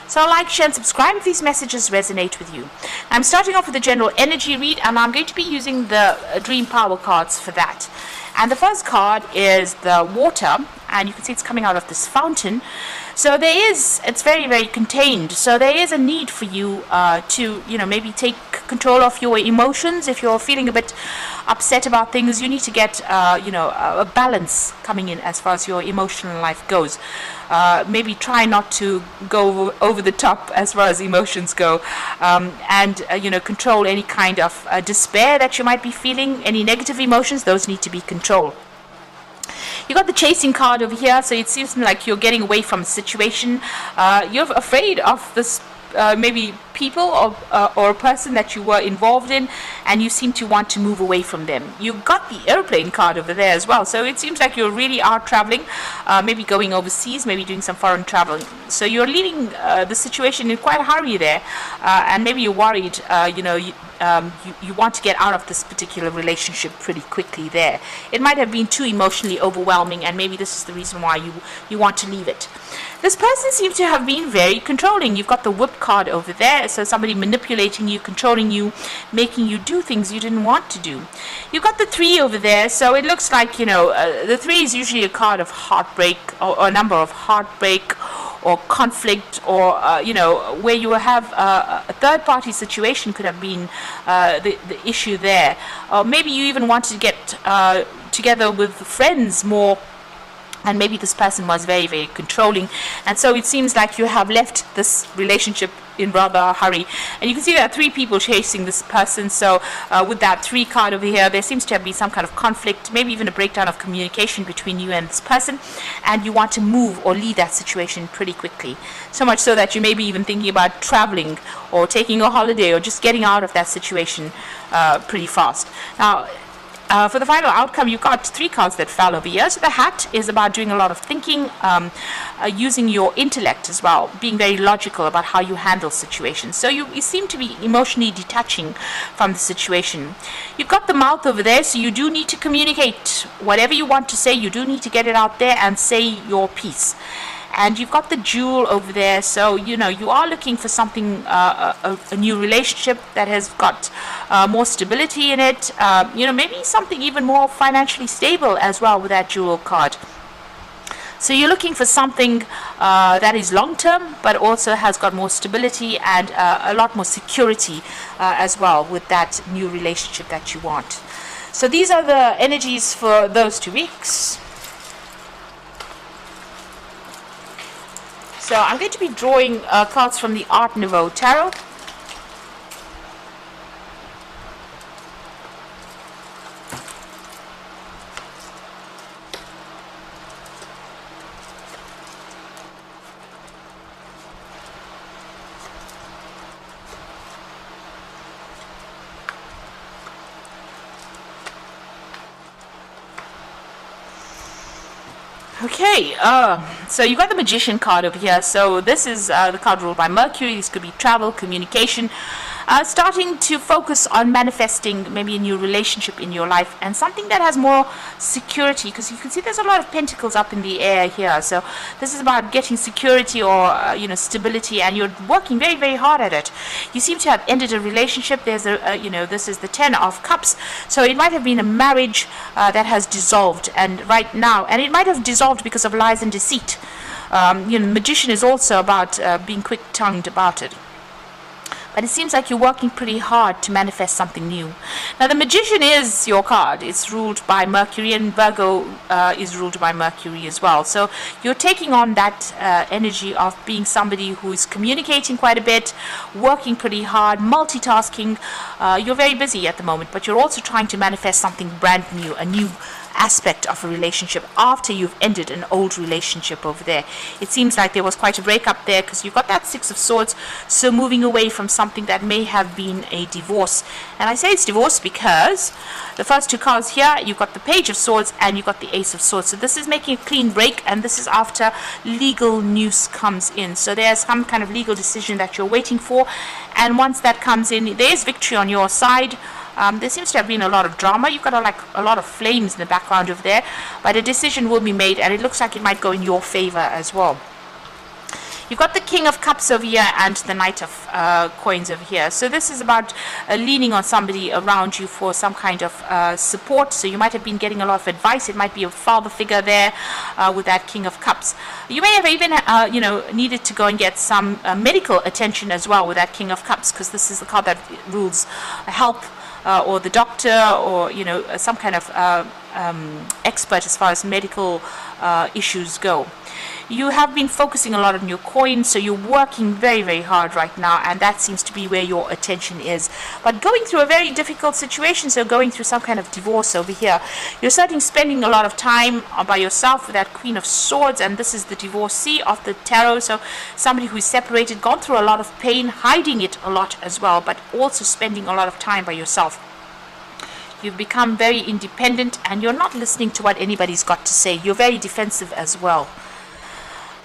So like, share and subscribe if these messages resonate with you. I'm starting off with the general energy read, and I'm going to be using the Dream Power cards for that. And the first card is the water, and you can see it's coming out of this fountain. So it's very, very contained. So there is a need for you to, maybe take control of your emotions. If you're feeling a bit upset about things, you need to get, a balance coming in as far as your emotional life goes. Maybe try not to go over the top as far as emotions go, and control any kind of despair that you might be feeling. Any negative emotions, those need to be controlled. You got the chasing card over here, so it seems like you're getting away from a situation. You're afraid of this maybe people or a person that you were involved in, and you seem to want to move away from them. You've got the airplane card over there as well, so it seems like you really are traveling, maybe going overseas, maybe doing some foreign travel. So you're leaving the situation in quite a hurry there, and maybe you're worried, you want to get out of this particular relationship pretty quickly there. It might have been too emotionally overwhelming, and maybe this is the reason why you want to leave it. This person seems to have been very controlling. You've got the whip card over there, so somebody manipulating you, controlling you, making you do things you didn't want to do. You've got the 3 over there, so it looks like, the 3 is usually a card of heartbreak, or a number of heartbreak, or conflict, or where you have a third-party situation could have been the issue there. Or maybe you even wanted to get together with friends more, and maybe this person was very, very controlling, and so it seems like you have left this relationship in rather a hurry. And you can see there are 3 people chasing this person, so with that 3 card over here, there seems to have been some kind of conflict, maybe even a breakdown of communication between you and this person, and you want to move or leave that situation pretty quickly. So much so that you may be even thinking about traveling or taking a holiday or just getting out of that situation pretty fast. Now, for the final outcome, you've got 3 cards that fell over here. So the hat is about doing a lot of thinking, using your intellect as well, being very logical about how you handle situations. So you seem to be emotionally detaching from the situation. You've got the mouth over there, so you do need to communicate. Whatever you want to say, you do need to get it out there and say your piece. And you've got the jewel over there, so you are looking for something, a new relationship that has got more stability in it, maybe something even more financially stable as well with that jewel card. So you're looking for something that is long-term, but also has got more stability and a lot more security as well with that new relationship that you want. So these are the energies for those 2 weeks. So I'm going to be drawing cards from the Art Nouveau Tarot. Okay, so you got the Magician card over here. So this is the card ruled by Mercury. This could be travel, communication, starting to focus on manifesting maybe a new relationship in your life and something that has more security, because you can see there's a lot of pentacles up in the air here. So this is about getting security or stability, and you're working very, very hard at it. You seem to have ended a relationship. There's this is the 10 of Cups, so it might have been a marriage that has dissolved, and it might have dissolved because of lies and deceit. Magician is also about being quick-tongued about it. But it seems like you're working pretty hard to manifest something new. Now, the Magician is your card. It's ruled by Mercury, and Virgo is ruled by Mercury as well. So you're taking on that energy of being somebody who is communicating quite a bit, working pretty hard, multitasking. You're very busy at the moment, but you're also trying to manifest something brand new, a new aspect of a relationship after you've ended an old relationship over there. It seems like there was quite a breakup there, because you've got that 6 of Swords, so moving away from something that may have been a divorce. And I say it's divorce because the first 2 cards here, you've got the Page of Swords and you've got the Ace of Swords. So this is making a clean break, and this is after legal news comes in. So there's some kind of legal decision that you're waiting for, and once that comes in, there's victory on your side. There seems to have been a lot of drama. You've got a lot of flames in the background over there, but a decision will be made, and it looks like it might go in your favor as well. You've got the King of Cups over here and the Knight of Coins over here. So this is about leaning on somebody around you for some kind of support. So you might have been getting a lot of advice. It might be a father figure there with that King of Cups. You may have even needed to go and get some medical attention as well with that King of Cups, because this is the card that rules health, or the doctor, or some kind of expert as far as medical issues go. You have been focusing a lot on your coins, so you're working very, very hard right now, and that seems to be where your attention is. But going through a very difficult situation, so going through some kind of divorce over here, you're starting spending a lot of time by yourself with that Queen of Swords, and this is the divorcee of the tarot, so somebody who is separated, gone through a lot of pain, hiding it a lot as well, but also spending a lot of time by yourself. You've become very independent, and you're not listening to what anybody's got to say. You're very defensive as well.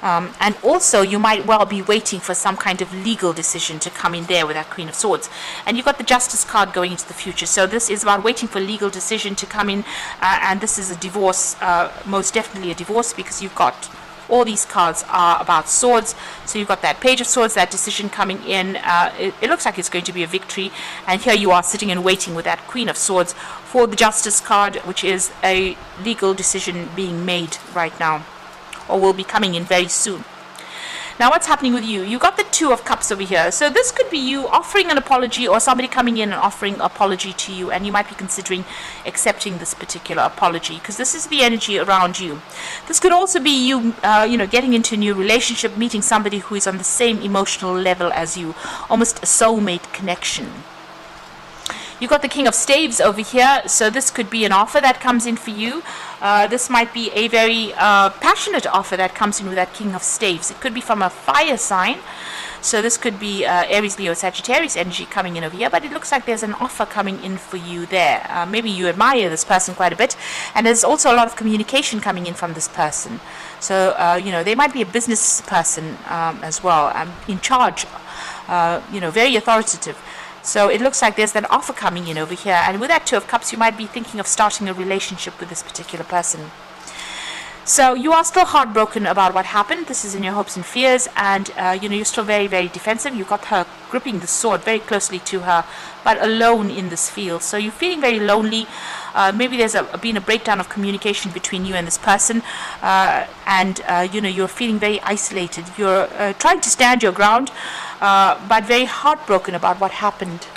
And also you might well be waiting for some kind of legal decision to come in there with that Queen of Swords. And you've got the Justice card going into the future. So this is about waiting for legal decision to come in. And this is a divorce, most definitely a divorce, because you've got all these cards are about swords. So you've got that Page of Swords, that decision coming in. It looks like it's going to be a victory. And here you are sitting and waiting with that Queen of Swords for the Justice card, which is a legal decision being made right now, or will be coming in very soon. Now what's happening with you? You got the Two of Cups over here. So this could be you offering an apology, or somebody coming in and offering an apology to you, and you might be considering accepting this particular apology, because this is the energy around you. This could also be you, getting into a new relationship, meeting somebody who is on the same emotional level as you, almost a soulmate connection. You've got the King of Staves over here, so this could be an offer that comes in for you. This might be a very passionate offer that comes in with that King of Staves. It could be from a fire sign, so this could be Aries, Leo, Sagittarius energy coming in over here, but it looks like there's an offer coming in for you there. Maybe you admire this person quite a bit, and there's also a lot of communication coming in from this person. So, they might be a business person as well, in charge, very authoritative. So it looks like there's that offer coming in over here. And with that Two of Cups, you might be thinking of starting a relationship with this particular person. So you are still heartbroken about what happened. This is in your hopes and fears. And, you're still very, very defensive. You've got her gripping the sword very closely to her, but alone in this field. So you're feeling very lonely. Maybe there's been a breakdown of communication between you and this person. You're feeling very isolated. You're trying to stand your ground, but very heartbroken about what happened.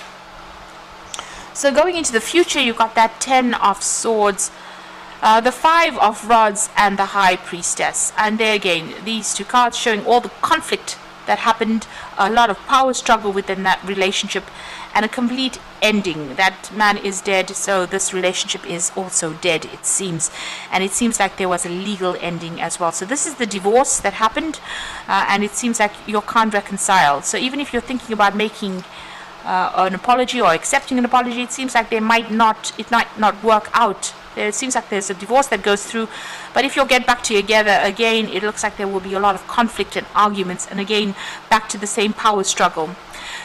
So going into the future, you've got that Ten of Swords, the Five of Rods, and the High Priestess. And there again, these two cards showing all the conflict that happened, a lot of power struggle within that relationship, and a complete ending. That man is dead, so this relationship is also dead, it seems. And it seems like there was a legal ending as well. So this is the divorce that happened, and it seems like you can't reconcile. So even if you're thinking about making an apology or accepting an apology, it seems like it might not work out. It seems like there's a divorce that goes through, but if you'll get back together again, it looks like there will be a lot of conflict and arguments, and again back to the same power struggle.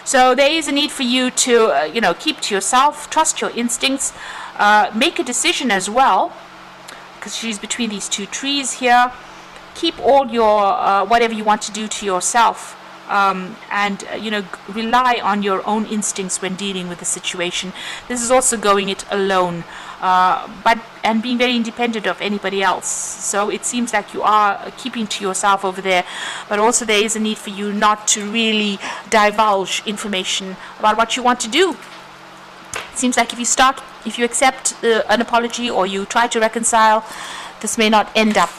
So there is a need for you to keep to yourself, trust your instincts, make a decision as well, because she's between these two trees here. Keep all your whatever you want to do to yourself. Rely on your own instincts when dealing with the situation. This is also going it alone, and being very independent of anybody else. So it seems like you are keeping to yourself over there, but also there is a need for you not to really divulge information about what you want to do. It seems like if you accept an apology or you try to reconcile, this may not end up,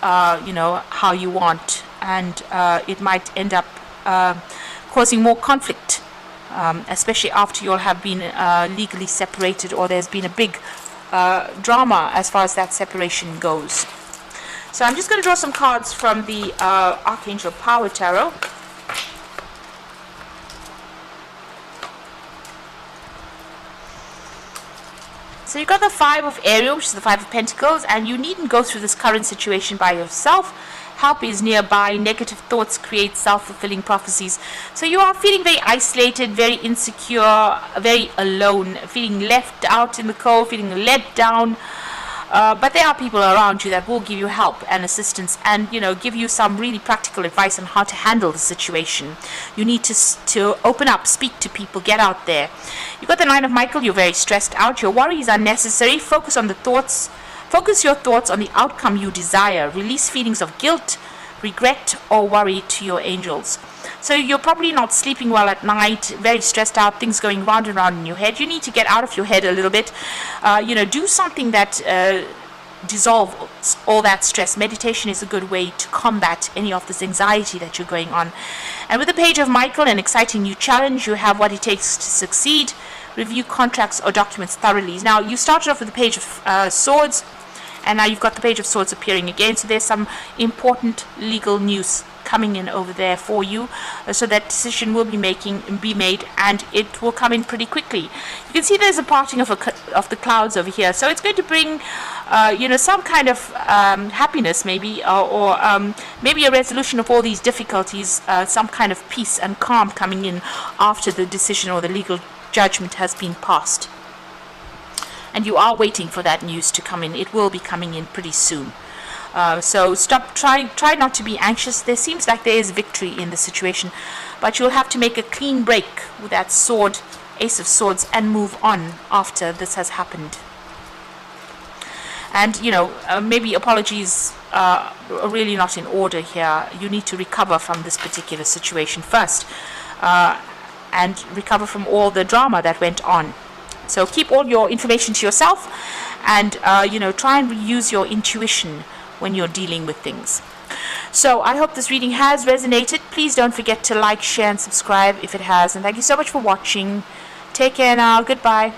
how you want, and it might end up causing more conflict, especially after you'll have been legally separated, or there's been a big drama as far as that separation goes. So I'm just going to draw some cards from the Archangel Power Tarot. So you've got the Five of Ariel, which is the Five of Pentacles, and you needn't go through this current situation by yourself. Help is nearby. Negative thoughts create self-fulfilling prophecies. So you are feeling very isolated, very insecure, very alone, feeling left out in the cold, feeling let down. but there are people around you that will give you help and assistance, and give you some really practical advice on how to handle the situation. You need to open up, speak to people, get out there. You've got the Nine of Michael. You're very stressed out. Your worry is unnecessary. Focus your thoughts on the outcome you desire. Release feelings of guilt, regret, or worry to your angels. So you're probably not sleeping well at night, very stressed out, things going round and round in your head. You need to get out of your head a little bit. Do something that dissolves all that stress. Meditation is a good way to combat any of this anxiety that you're going on. And with the Page of Michael, an exciting new challenge, you have what it takes to succeed. Review contracts or documents thoroughly. Now, you started off with the Page of Swords, and now you've got the Page of Swords appearing again. So there's some important legal news coming in over there for you, so that decision will be made, and it will come in pretty quickly. You can see there's a parting of the clouds over here, so it's going to bring some kind of happiness, maybe, or maybe a resolution of all these difficulties, some kind of peace and calm coming in after the decision or the legal judgment has been passed. And you are waiting for that news to come in. It will be coming in pretty soon. So try not to be anxious. There seems like there is victory in the situation, but you'll have to make a clean break with that sword, Ace of Swords, and move on after this has happened. And maybe apologies are really not in order here. You need to recover from this particular situation first, and recover from all the drama that went on. So keep all your information to yourself, and try and use your intuition when you're dealing with things. So I hope this reading has resonated. Please don't forget to like, share, and subscribe if it has. And thank you so much for watching. Take care now. Goodbye.